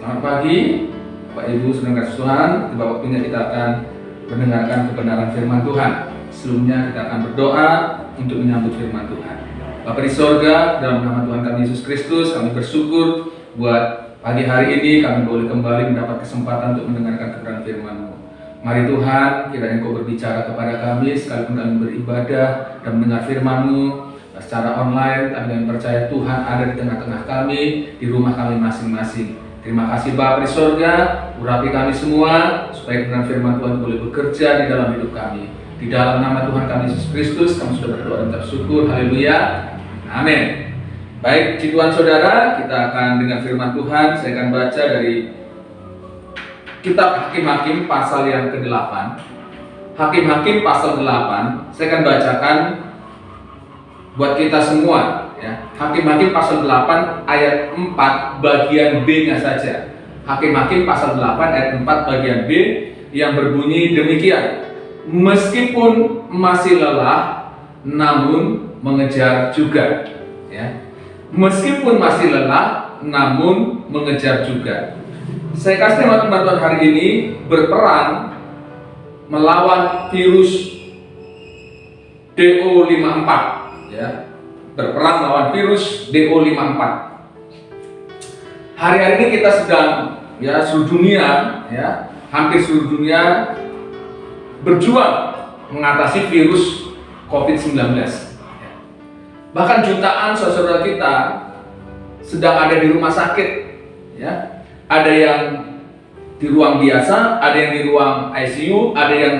Selamat pagi, Bapak Ibu saudara Tuhan. Tiba waktunya kita akan mendengarkan kebenaran firman Tuhan. Sebelumnya kita akan berdoa untuk menyambut firman Tuhan. Bapa di sorga, dalam nama Tuhan kami Yesus Kristus, kami bersyukur buat pagi hari ini kami boleh kembali mendapat kesempatan untuk mendengarkan kebenaran firman-Mu. Mari Tuhan, kiranya Engkau berbicara kepada kami sekalipun kami beribadah dan mendengar firman-Mu secara online. Kami percaya Tuhan ada di tengah-tengah kami, di rumah kami masing-masing. Terima kasih Bapa di sorga, urapi kami semua supaya kebenaran firman Tuhan boleh bekerja di dalam hidup kami. Di dalam nama Tuhan kami Yesus Kristus, kami sudah berdoa dan bersyukur. Haleluya. Amin. Baik, puji Tuhan saudara, kita akan dengar firman Tuhan. Saya akan baca dari Kitab Hakim-Hakim pasal yang ke-8. Hakim-Hakim pasal 8. Saya akan bacakan buat kita semua ya. Hakim-Hakim pasal 8 ayat 4 bagian B-nya saja. Hakim-Hakim pasal 8 ayat 4 bagian B yang berbunyi demikian. Meskipun masih lelah, namun mengejar juga ya. Meskipun masih lelah, namun mengejar juga. Saya kasih tema teman-teman hari ini berperang melawan virus DO54 ya. Berperang melawan virus DO54. Hari-hari ini kita sedang ya seluruh dunia ya, hampir seluruh dunia berjuang mengatasi virus COVID-19. Bahkan jutaan saudara kita sedang ada di rumah sakit ya. Ada yang di ruang biasa, ada yang di ruang ICU, ada yang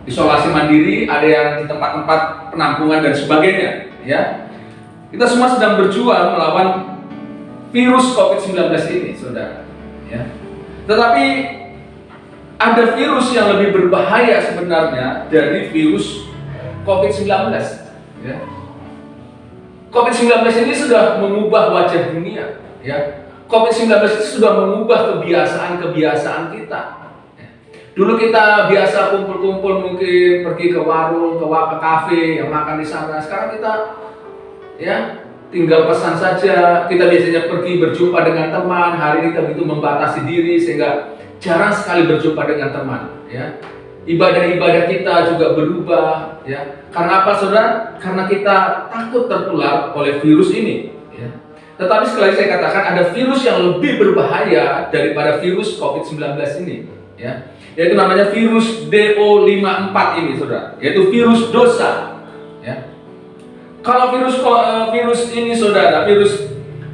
isolasi mandiri, ada yang di tempat-tempat penampungan dan sebagainya ya. Kita semua sedang berjuang melawan virus COVID-19 ini, saudara ya. Tetapi ada virus yang lebih berbahaya sebenarnya dari virus COVID-19 ya. COVID-19 ini sudah mengubah wajah dunia ya. COVID-19 itu sudah mengubah kebiasaan-kebiasaan kita ya. Dulu kita biasa kumpul-kumpul, mungkin pergi ke warung, ke kafe yang makan di sana. Sekarang kita ya tinggal pesan saja. Kita biasanya pergi berjumpa dengan teman. Hari ini kita begitu membatasi diri sehingga jarang sekali berjumpa dengan teman ya. Ibadah-ibadah kita juga berubah ya. Karena apa saudara? Karena kita takut tertular oleh virus ini ya. Tetapi sekali lagi saya katakan ada virus yang lebih berbahaya daripada virus COVID-19 ini ya. Yaitu namanya virus DO54 ini saudara. Yaitu virus dosa ya. Kalau virus ini saudara, virus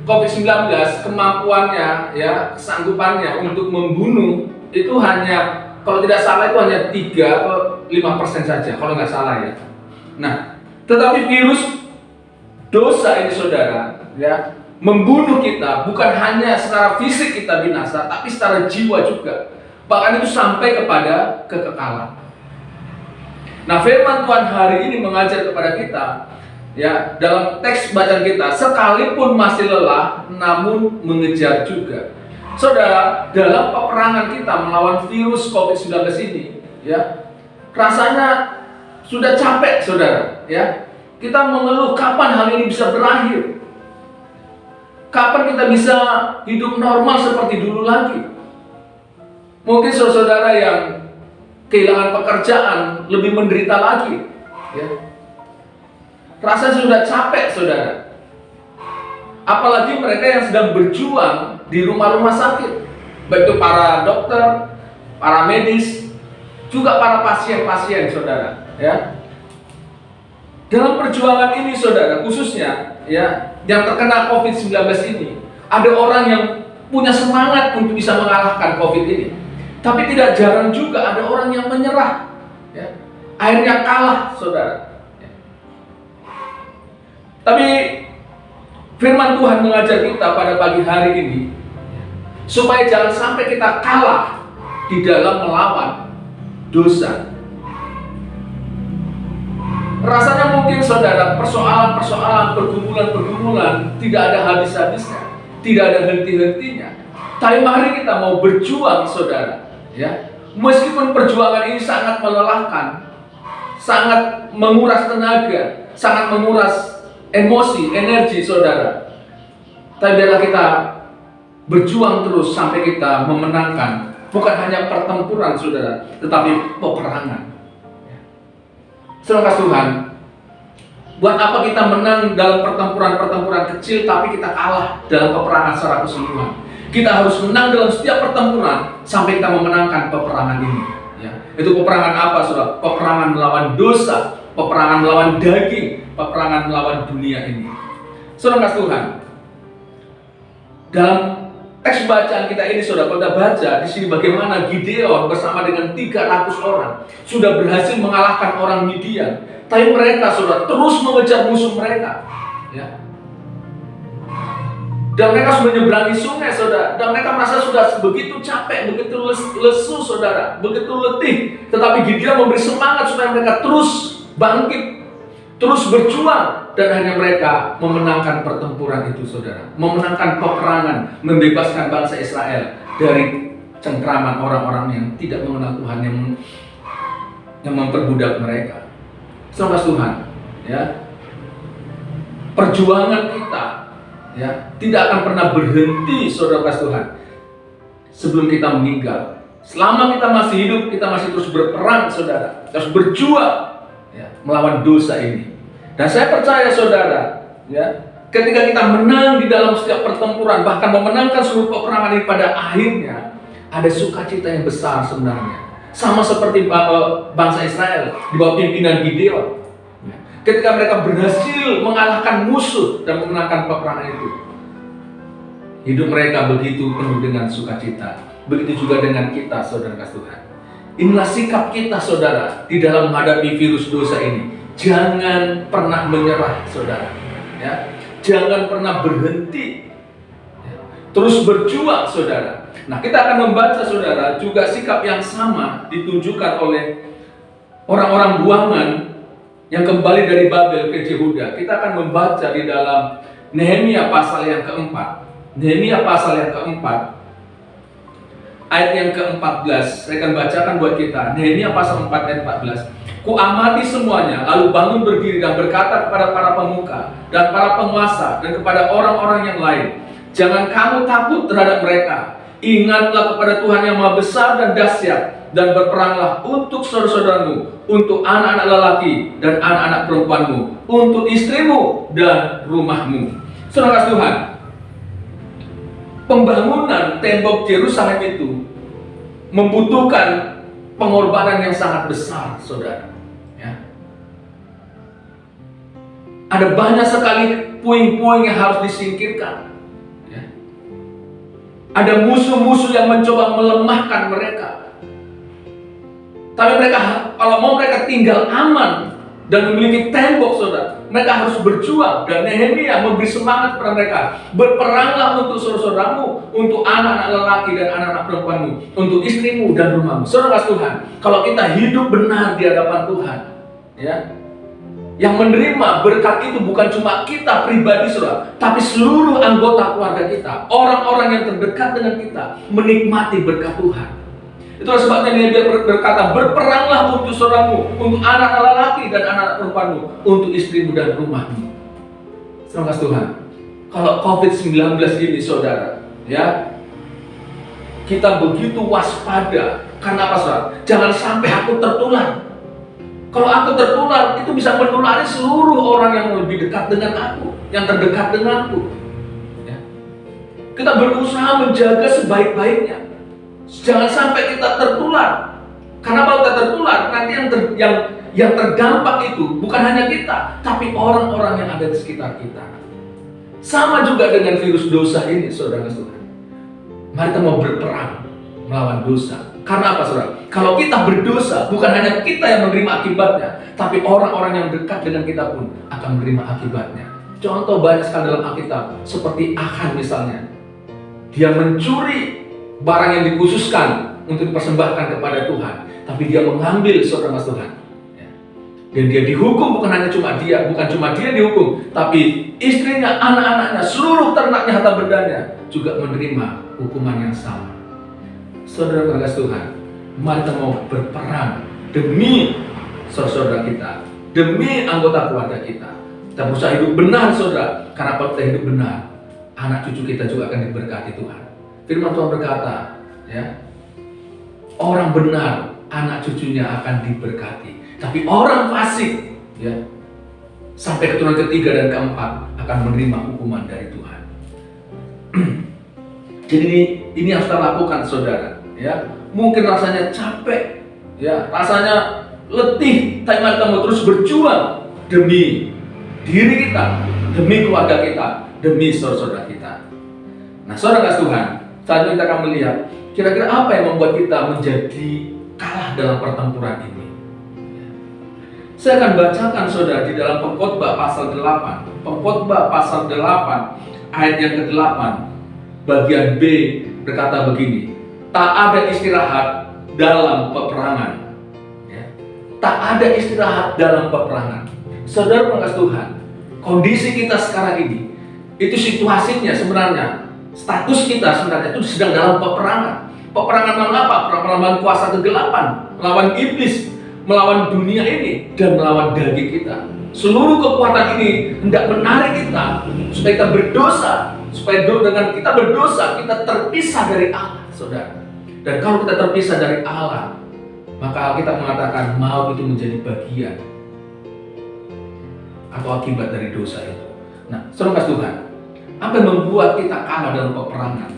COVID-19 kemampuannya ya, kesanggupannya untuk membunuh itu hanya, kalau tidak salah itu hanya 3 atau 5% saja, kalau nggak salah ya. Nah, tetapi virus dosa ini saudara ya, membunuh kita bukan hanya secara fisik kita binasa, tapi secara jiwa juga. Bahkan itu sampai kepada kekekalan. Nah, firman Tuhan hari ini mengajar kepada kita ya, dalam teks bacaan kita, sekalipun masih lelah, namun mengejar juga. Saudara, dalam peperangan kita melawan virus COVID-19 ini, ya, rasanya sudah capek, saudara. Ya, kita mengeluh kapan hal ini bisa berakhir, kapan kita bisa hidup normal seperti dulu lagi. Mungkin saudara yang kehilangan pekerjaan lebih menderita lagi, ya. Rasanya sudah capek, saudara. Apalagi mereka yang sedang berjuang di rumah-rumah sakit, baik itu para dokter, para medis, juga para pasien-pasien, saudara. Ya, dalam perjuangan ini, saudara, khususnya ya yang terkena COVID-19 ini, ada orang yang punya semangat untuk bisa mengalahkan COVID ini, tapi tidak jarang juga ada orang yang menyerah, ya, akhirnya kalah, saudara. Ya. Tapi firman Tuhan mengajar kita pada pagi hari ini supaya jangan sampai kita kalah di dalam melawan dosa. Rasanya mungkin saudara, persoalan-persoalan, pergumulan-pergumulan tidak ada habis-habisnya, tidak ada henti-hentinya. Tapi mari kita mau berjuang, saudara, ya. Meskipun perjuangan ini sangat melelahkan, sangat menguras tenaga, sangat menguras emosi, energi, saudara. Tapi biarlah kita berjuang terus sampai kita memenangkan bukan hanya pertempuran, saudara, tetapi peperangan. Saudara Tuhan, buat apa kita menang dalam pertempuran-pertempuran kecil tapi kita kalah dalam peperangan secara keseluruhan? Kita harus menang dalam setiap pertempuran sampai kita memenangkan peperangan ini. Ya. Itu peperangan apa, saudara? Peperangan melawan dosa, peperangan melawan daging, peperangan melawan dunia ini. Saudara Tuhan, dalam teks bacaan kita ini, saudara, kalau kita baca di sini bagaimana Gideon bersama dengan 300 orang sudah berhasil mengalahkan orang Midian. Tapi mereka, saudara, terus mengejar musuh mereka. Ya. Dan mereka sudah menyeberangi sungai, saudara. Dan mereka merasa sudah begitu capek, begitu lesu, saudara, begitu letih. Tetapi Gideon memberi semangat supaya mereka terus bangkit, terus berjuang. Dan akhirnya mereka memenangkan pertempuran itu, saudara. Memenangkan peperangan, membebaskan bangsa Israel dari cengkraman orang-orang yang tidak mengenal Tuhan, yang memperbudak mereka. Saudara Tuhan, ya, perjuangan kita, ya, tidak akan pernah berhenti, saudara Tuhan, sebelum kita meninggal. Selama kita masih hidup, kita masih terus berperang, saudara, terus berjuang, ya, melawan dosa ini. Dan saya percaya, saudara, ya, ketika kita menang di dalam setiap pertempuran, bahkan memenangkan seluruh peperangan ini, pada akhirnya ada sukacita yang besar sebenarnya. Sama seperti bangsa Israel di bawah pimpinan Gideon. Ketika mereka berhasil mengalahkan musuh dan memenangkan peperangan itu, hidup mereka begitu penuh dengan sukacita. Begitu juga dengan kita, saudara Tuhan. Inilah sikap kita, saudara, di dalam menghadapi virus dosa ini. Jangan pernah menyerah, saudara. Ya, jangan pernah berhenti. Ya, terus berjuang, saudara. Nah, kita akan membaca, saudara, juga sikap yang sama ditunjukkan oleh orang-orang buangan yang kembali dari Babel ke Yehuda. Kita akan membaca di dalam Nehemia pasal yang keempat. Nehemia pasal yang keempat, ayat yang ke-14. Saya akan bacakan buat kita. Nehemia pasal 4 ayat 14. Ku amati semuanya, lalu bangun berdiri dan berkata kepada para pemuka dan para penguasa dan kepada orang-orang yang lain, jangan kamu takut terhadap mereka. Ingatlah kepada Tuhan yang Maha Besar dan dahsyat, dan berperanglah untuk saudara-saudaramu, untuk anak-anak lelaki dan anak-anak perempuanmu, untuk istrimu dan rumahmu. Saudara Tuhan, pembangunan tembok Yerusalem itu membutuhkan pengorbanan yang sangat besar, saudara. Ya. Ada banyak sekali puing-puing yang harus disingkirkan. Ya. Ada musuh-musuh yang mencoba melemahkan mereka. Tapi mereka, kalau mau mereka tinggal aman dan memiliki tembok, saudara, mereka harus berjuang. Dan Nehemia memberi semangat kepada mereka. Berperanglah untuk saudara-saudaramu, untuk anak-anak lelaki dan anak-anak perempuanmu, untuk istrimu dan rumahmu. Saudara Tuhan, kalau kita hidup benar di hadapan Tuhan, ya, yang menerima berkat itu bukan cuma kita pribadi, saudara, tapi seluruh anggota keluarga kita, orang-orang yang terdekat dengan kita menikmati berkat Tuhan. Itulah sebabnya dia berkata, berperanglah untuk saudaramu, untuk anak lelaki dan anak perempuanmu, untuk istrimu dan rumahmu. Saudara Tuhan, kalau COVID-19 ini, saudara, ya, kita begitu waspada. Karena apa, saudara? Jangan sampai aku tertular. Kalau aku tertular, itu bisa menulari seluruh orang yang lebih dekat dengan aku, yang terdekat denganku. Ya. Kita berusaha menjaga sebaik-baiknya. Jangan sampai kita tertular. Karena kalau kita tertular, nanti yang terdampak itu bukan hanya kita, tapi orang-orang yang ada di sekitar kita. Sama juga dengan virus dosa ini, saudara Tuhan. Mari kita mau berperang melawan dosa. Karena apa, saudara? Kalau kita berdosa, bukan hanya kita yang menerima akibatnya, tapi orang-orang yang dekat dengan kita pun akan menerima akibatnya. Contoh banyak sekali dalam Alkitab, seperti Achan misalnya. Dia mencuri barang yang dikhususkan untuk dipersembahkan kepada Tuhan, tapi dia mengambil, saudara Tuhan. Dan dia dihukum, bukan cuma dia dihukum, tapi istrinya, anak-anaknya, seluruh ternaknya, harta bendanya juga menerima hukuman yang sama. Saudara Tuhan, mari kita mau berperang demi saudara kita, demi anggota keluarga kita. Kita berusaha hidup benar, saudara, karena kalau kita hidup benar, anak cucu kita juga akan diberkati Tuhan. Firman Tuhan berkata, ya, orang benar anak cucunya akan diberkati, tapi orang fasik, ya, sampai keturunan ketiga dan keempat akan menerima hukuman dari Tuhan. Jadi ini harus kita lakukan, saudara. Ya, mungkin rasanya capek, ya, rasanya letih, tapi kita mau terus berjuang demi diri kita, demi keluarga kita, demi saudara-saudara kita. Nah, saudara kasih Tuhan, saat ini kita akan melihat kira-kira apa yang membuat kita menjadi kalah dalam pertempuran ini. Saya akan bacakan, saudara, di dalam Pengkhotbah pasal 8. Pengkhotbah pasal 8 ayat yang ke-8 bagian B berkata begini, tak ada istirahat dalam peperangan, ya. Tak ada istirahat dalam peperangan. Saudara pengasih Tuhan, kondisi kita sekarang ini, itu situasinya sebenarnya, status kita sebenarnya itu sedang dalam peperangan. Peperangan melawan apa? Melawan kuasa kegelapan, melawan iblis, melawan dunia ini, dan melawan daging kita. Seluruh kekuatan ini hendak menarik kita supaya kita berdosa, supaya dengan kita berdosa kita terpisah dari Allah, saudara. Dan kalau kita terpisah dari Allah, maka kita mengatakan maut itu menjadi bagian atau akibat dari dosa itu. Nah, saudara kasih Tuhan, apa yang membuat kita kalah dalam peperangan?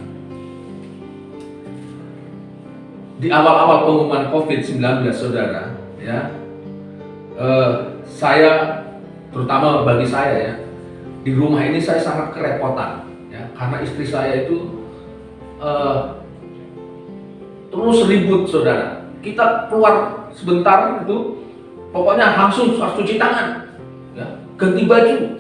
Di awal-awal pengumuman COVID-19, saudara, ya, saya, terutama bagi saya, ya, di rumah ini saya sangat kerepotan, ya, karena istri saya itu terus ribut, saudara. Kita keluar sebentar itu, pokoknya langsung harus cuci tangan, ya, ganti baju,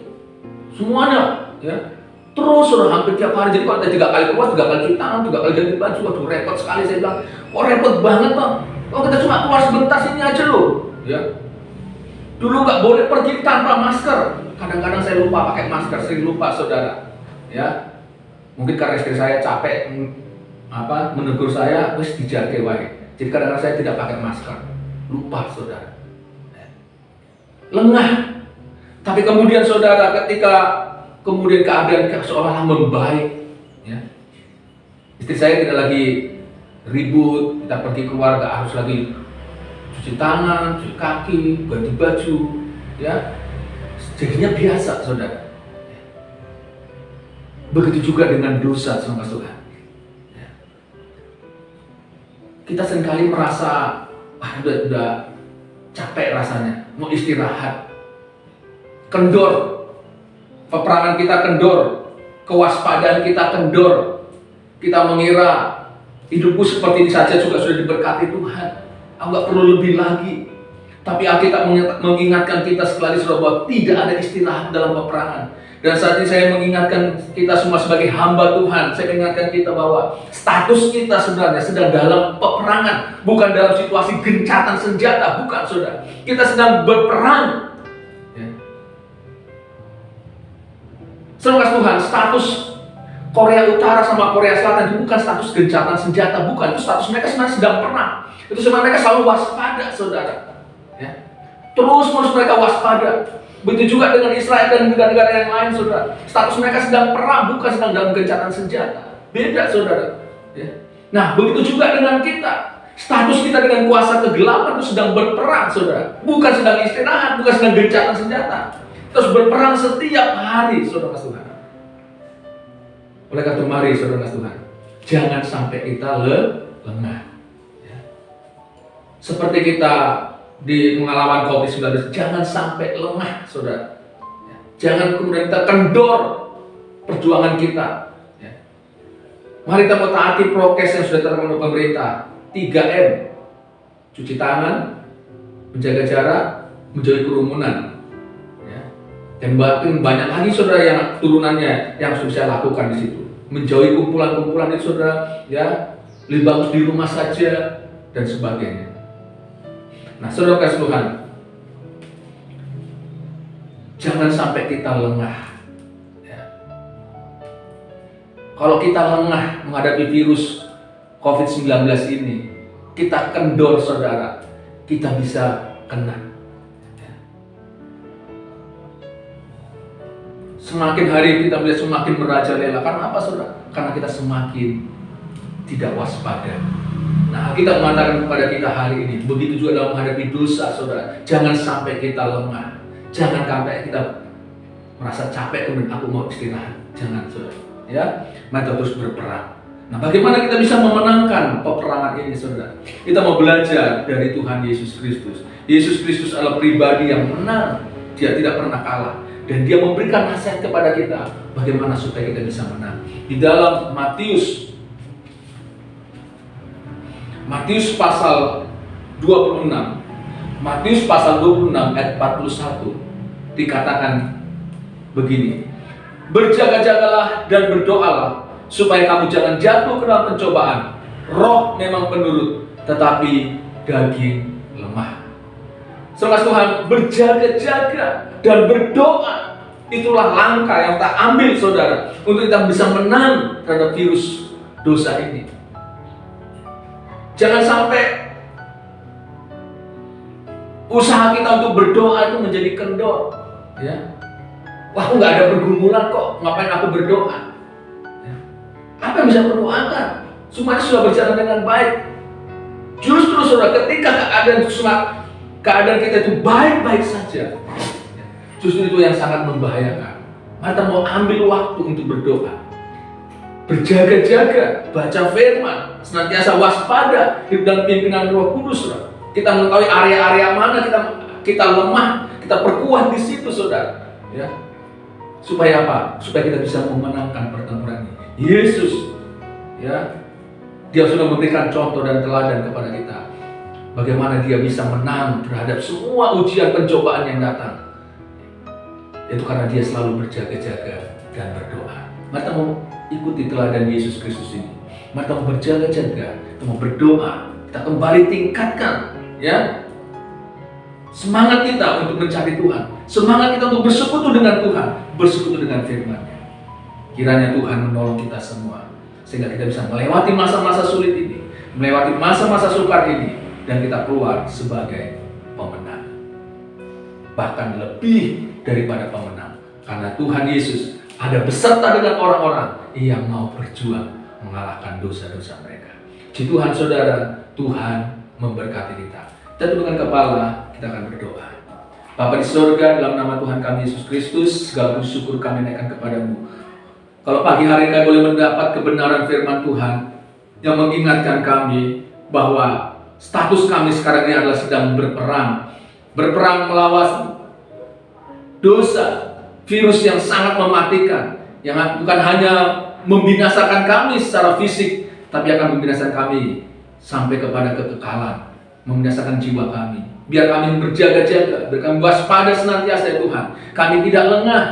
semuanya, ya. Terus sudah hampir tiap hari. Jadi kalau kita 3 kali keluar, 3 kali cuci tangan, 3 kali ganti baju, waduh repot sekali. Saya bilang, kok repot banget Bang? Oh, kita cuma keluar sebentar sini aja loh, ya. Dulu nggak boleh pergi tanpa masker. Kadang-kadang saya lupa pakai masker, sering lupa, saudara, ya. Mungkin karena istri saya capek menegur saya, wis dijake wae. Jadi kadang-kadang saya tidak pakai masker, lupa, saudara. Lengah. Tapi kemudian, saudara, ketika kemudian keadaan seolah-olah membaik, ya, istri saya tidak lagi ribut, kita pergi keluar gak harus lagi cuci tangan, cuci kaki, ganti baju, ya, jadinya biasa, saudara. Begitu juga dengan dosa, sama Tuhan. Ya. Kita seringkali merasa udah capek rasanya, mau istirahat, kendor. Peperangan kita kendor, kewaspadaan kita kendor. Kita mengira hidupku seperti ini saja juga sudah diberkati Tuhan, aku nggak perlu lebih lagi. Tapi Alkitab mengingatkan kita sekali bahwa tidak ada istirahat dalam peperangan. Dan saat ini saya mengingatkan kita semua sebagai hamba Tuhan, saya mengingatkan kita bahwa status kita sebenarnya sedang dalam peperangan, bukan dalam situasi gencatan senjata, bukan, saudara. Kita sedang berperang. Saudara Tuhan, status Korea Utara sama Korea Selatan itu bukan status gencatan senjata, bukan. Itu status mereka sebenarnya sedang perang. Itu sebenarnya mereka selalu waspada, saudara. Ya. Terus mereka waspada. Begitu juga dengan Israel dan negara-negara yang lain, saudara. Status mereka sedang perang, bukan sedang dalam gencatan senjata. Beda, saudara. Ya. Nah, begitu juga dengan kita. Status kita dengan kuasa kegelapan itu sedang berperang, saudara. Bukan sedang istirahat, bukan sedang gencatan senjata. Terus berperang setiap hari, saudara Tuhan. Oleh karena itu, mari, saudara Tuhan, jangan sampai kita lengah. Ya. Seperti kita di pengalaman COVID-19, jangan sampai lengah, saudara. Ya. Jangan kemudian kita kendor perjuangan kita. Ya. Mari kita mau taati prokes yang sudah ditetapkan oleh pemerintah. 3M, cuci tangan, menjaga jarak, menjauhi kerumunan. Dan bahkan banyak lagi, saudara, yang turunannya yang sudah saya lakukan di situ. Menjauhi kumpulan-kumpulan itu, saudara, ya, lebih bagus di rumah saja dan sebagainya. Nah, saudara kasih Tuhan, jangan sampai kita lengah. Ya. Kalau kita lengah menghadapi virus COVID-19 ini, kita kendor, saudara, kita bisa kena. Semakin hari kita bisa semakin merajalela. Karena apa, saudara? Karena kita semakin tidak waspada. Nah, kita mengatakan kepada kita hari ini, begitu juga dalam menghadapi dosa, saudara. Jangan sampai kita lemah. Jangan sampai kita merasa capek kemudian aku mau istirahat. Jangan, saudara. Ya, mari kita terus berperang. Nah, bagaimana kita bisa memenangkan peperangan ini, saudara? Kita mau belajar dari Tuhan Yesus Kristus. Yesus Kristus adalah pribadi yang menang. Dia tidak pernah kalah. Dan dia memberikan nasihat kepada kita bagaimana supaya kita bisa menang. Di dalam Matius pasal 26 ayat 41 dikatakan begini. Berjaga-jagalah dan berdoalah supaya kamu jangan jatuh ke dalam pencobaan. Roh memang penurut, tetapi daging lemah. Saudara Tuhan, berjaga-jaga dan berdoa. Itulah langkah yang kita ambil, saudara, untuk kita bisa menang terhadap virus dosa ini. Jangan sampai usaha kita untuk berdoa itu menjadi kendor. Ya. Wah, aku nggak ada pergumulan kok, ngapain aku berdoa? Ya. Apa yang bisa aku doakan? Semuanya sudah berjalan dengan baik. Justru saudara, ketika keadaan kita itu baik-baik saja, justru itu yang sangat membahayakan. Mari kita mau ambil waktu untuk berdoa. Berjaga-jaga, baca firman, senantiasa waspada di dalam pimpinan Roh Kudus, saudara. Kita mengetahui area-area mana kita lemah, kita perkuat di situ, saudara. Ya. Supaya apa? Supaya kita bisa memenangkan pertempuran ini. Yesus, ya, dia sudah memberikan contoh dan teladan kepada kita. Bagaimana dia bisa menang terhadap semua ujian pencobaan yang datang. Itu karena dia selalu berjaga-jaga dan berdoa. Mari kita mau ikuti teladan Yesus Kristus ini. Mari kita mau berjaga-jaga, kita mau berdoa, kita kembali tingkatkan, ya, semangat kita untuk mencari Tuhan, semangat kita untuk bersekutu dengan Tuhan, bersekutu dengan firman-Nya. Kiranya Tuhan menolong kita semua, sehingga kita bisa melewati masa-masa sulit ini, melewati masa-masa sukar ini, dan kita keluar sebagai pemenang. Bahkan lebih daripada pemenang, karena Tuhan Yesus ada beserta dengan orang-orang yang mau berjuang mengalahkan dosa-dosa mereka. Puji Tuhan, saudara, Tuhan memberkati kita. Kita tundukkan kepala, kita akan berdoa. Bapa di surga, dalam nama Tuhan kami Yesus Kristus, segala puji syukur kami naikkan kepadamu. Kalau pagi hari kami boleh mendapat kebenaran firman Tuhan yang mengingatkan kami bahwa status kami sekarang ini adalah sedang berperang melawan dosa, virus yang sangat mematikan, yang bukan hanya membinasakan kami secara fisik, tapi akan membinasakan kami sampai kepada kekekalan, membinasakan jiwa kami. Biar kami berjaga-jaga, biar kami waspada senantiasa, ya Tuhan. Kami tidak lengah,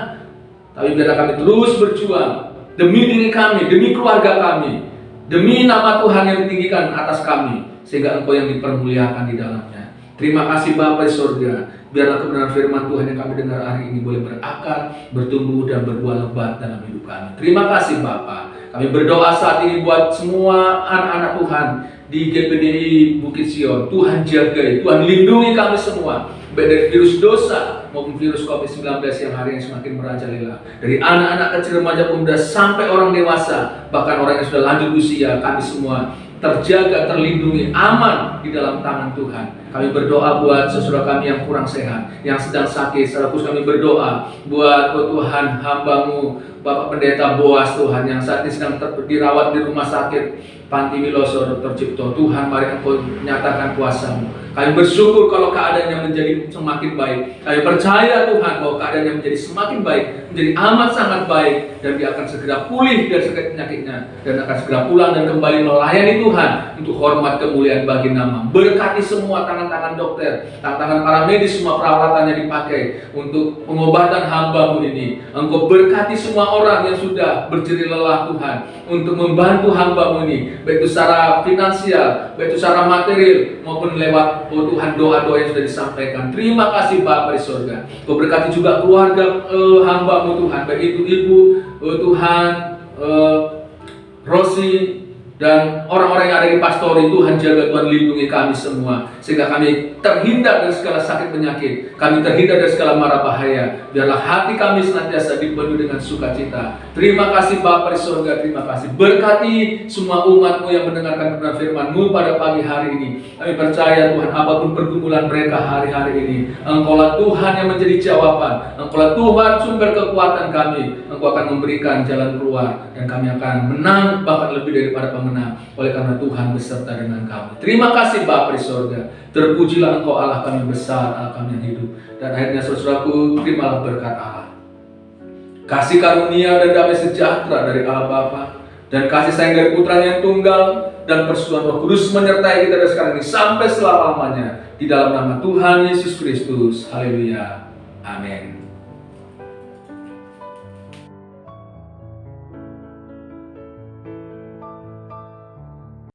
tapi biarlah kami terus berjuang demi diri kami, demi keluarga kami, demi nama Tuhan yang ditinggikan atas kami, sehingga Engkau yang dipermuliakan di dalamnya. Terima kasih Bapa di surga. Biarlah kebenaran firman Tuhan yang kami dengar hari ini boleh berakar, bertumbuh dan berbuah lebat dalam hidup kami. Terima kasih Bapa. Kami berdoa saat ini buat semua anak-anak Tuhan di GPDI Bukit Sion. Tuhan jagai, Tuhan lindungi kami semua, baik dari virus dosa maupun virus COVID-19 yang hari ini semakin merajalela. Dari anak-anak kecil, remaja, pemuda sampai orang dewasa, bahkan orang yang sudah lanjut usia, kami semua terjaga, terlindungi, aman di dalam tangan Tuhan. Kami berdoa buat saudara kami yang kurang sehat, yang sedang sakit. Secara khusus kami berdoa buat Tuhan hamba-Mu Bapak Pendeta Boas, Tuhan, yang saat ini sedang dirawat di rumah sakit Panti Miloso Dr. Cipto. Tuhan, mari Engkau nyatakan kuasa-Mu. Kami bersyukur kalau keadaannya menjadi semakin baik. Kami percaya Tuhan bahwa keadaannya menjadi semakin baik, menjadi amat sangat baik, dan dia akan segera pulih dari segala penyakitnya, dan akan segera pulang dan kembali melayani Tuhan untuk hormat kemuliaan bagi nama. Berkati semua tangan-tangan dokter, tangan-tangan para medis, semua peralatannya dipakai untuk pengobatan hamba-Mu ini. Engkau berkati semua orang yang sudah berjerih lelah Tuhan untuk membantu hamba-Mu ini, baik itu secara finansial, baik itu secara material, maupun lewat Tuhan doa-doa yang sudah disampaikan. Terima kasih Bapa di surga. Kau berkati juga keluarga hamba-Mu Tuhan, baik itu ibu Tuhan Rosi, Dan orang-orang yang ada di pastori, Tuhan jaga, Tuhan lindungi kami semua, sehingga kami terhindar dari segala sakit penyakit, kami terhindar dari segala mara bahaya. Biarlah hati kami senantiasa dipenuhi dengan sukacita. Terima kasih Bapa di surga, terima kasih. Berkati semua umat-Mu yang mendengarkan kebenaran firman-Mu pada pagi hari ini. Kami percaya Tuhan, apapun pergumulan mereka hari-hari ini, Engkaulah Tuhan yang menjadi jawaban. Engkaulah Tuhan sumber kekuatan kami. Engkau akan memberikan jalan keluar, dan kami akan menang, bahkan lebih daripada pemenang, oleh karena Tuhan beserta dengan kami. Terima kasih Bapa di surga. Terpujilah Engkau Allah kami besar, Allah kami yang hidup. Dan akhirnya saudaraku, terimalah berkat Allah, kasih karunia dan damai sejahtera dari Allah Bapa, dan kasih sayang dari Putranya yang tunggal, dan persekutuan Roh Kudus menyertai kita dari sekarang ini sampai selama-lamanya. Di dalam nama Tuhan Yesus Kristus. Haleluya. Amin.